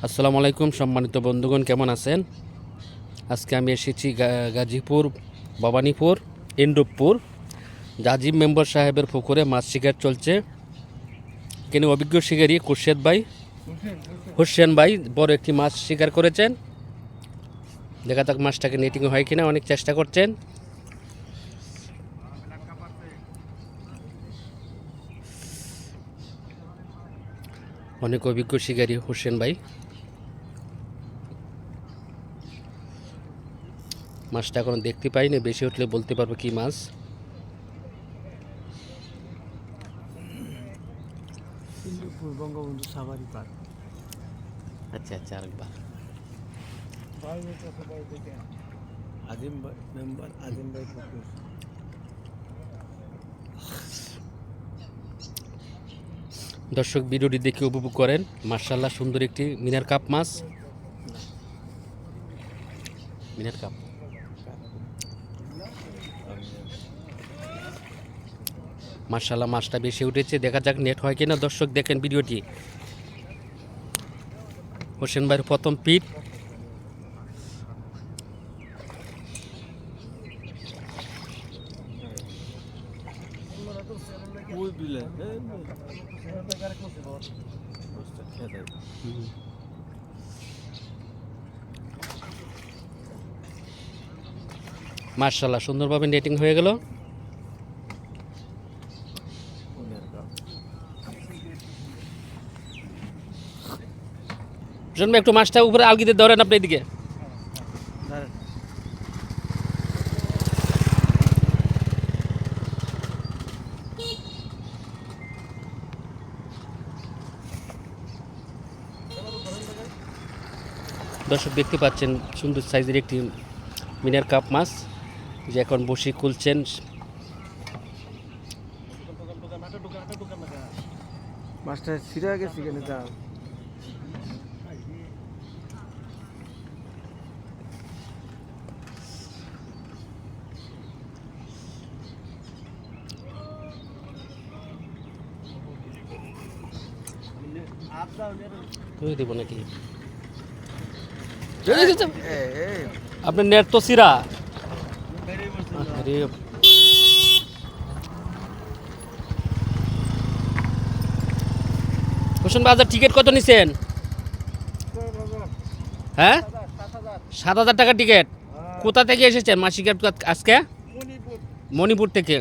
আসসালামু আলাইকুম সম্মানিত বন্ধুগণ, কেমন আছেন? আজকে আমি এসেছি গাজীপুর ভবানীপুর ইন্ডুপুর জাজিম মেম্বার সাহেবের পুকুরে মাছ শিকার চলছে। এখানে অভিজ্ঞ শিকারী হোসেন ভাই বড় একটি মাছ শিকার করেছেন। দেখা যাক মাছটাকে নেটিং হয় কিনা, অনেক চেষ্টা করছেন। অনেক অভিজ্ঞ শিকারী হোসেন ভাই। মাছটা এখনো দেখতে পাইনি, বেশি উঠলে বলতে পারবো কি মাছ। Bangabandhu safari park. আচ্ছা আচ্ছা, আরেকবার আজিম ভাই মেম্বার, আজিম ভাই পুকুর। দর্শক ভিডিওটি দেখে উপভোগ করেন। মার্শাল্লাহ, সুন্দর একটি মিনার কাপ মাছ। মিনার কাপ মার্শাল্লাহ, মাছটা বেশি উঠেছে। দেখা যাক নেট হয় কিনা। দর্শক দেখেন ভিডিওটি। হোসেন ভাইয়ের প্রথম পিট। মার্শাল্লাহ, সুন্দরভাবে নেটিং হয়ে গেল। হোসেন ভাই, একটু মাছটা উপরে আলগিতে ধরেন আপনি এদিকে। দর্শক দেখতে পাচ্ছেন সুন্দর সাইজের একটি মিনার কাপ মাছ, যে এখন বসি খুলছেন। মাছটা ছিঁড়ে গেছে কেন যা তুই দিব নাকি? আপনার নেট তো সিরা। হোসেন বাজার টিকিট কত নিছেন? হ্যাঁ, 7,000 টাকা টিকিট। কোথা থেকে এসেছেন মাছ শিকার আজকে? মণিপুর থেকে।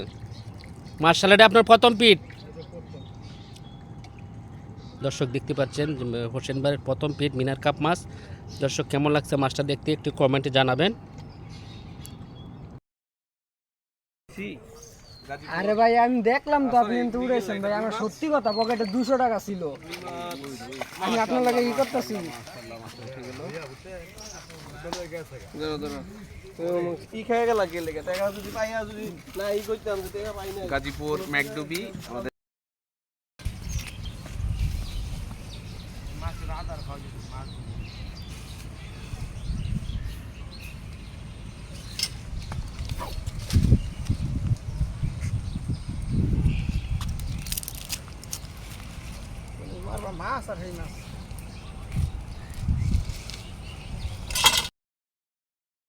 মার্শাল্লাহ, এটা আপনার প্রথম পিট। দর্শক দেখতে পাচ্ছেন হোসেন ভাইয়ের প্রথম পিট মিনার কাপ মাছ। দর্শক কেমন লাগছে মাছটা দেখতে একটু কমেন্টে জানাবেন। আরে ভাই, আমি দেখলাম তো আপনি কিন্তু উড়েছেন ভাই। আমার সত্যি কথা, পকেটে 200 টাকা ছিল। আমি আপনার লাগে ই করতেছি। গাজীপুর ম্যাকডুবি মাছ আর সেই মাছ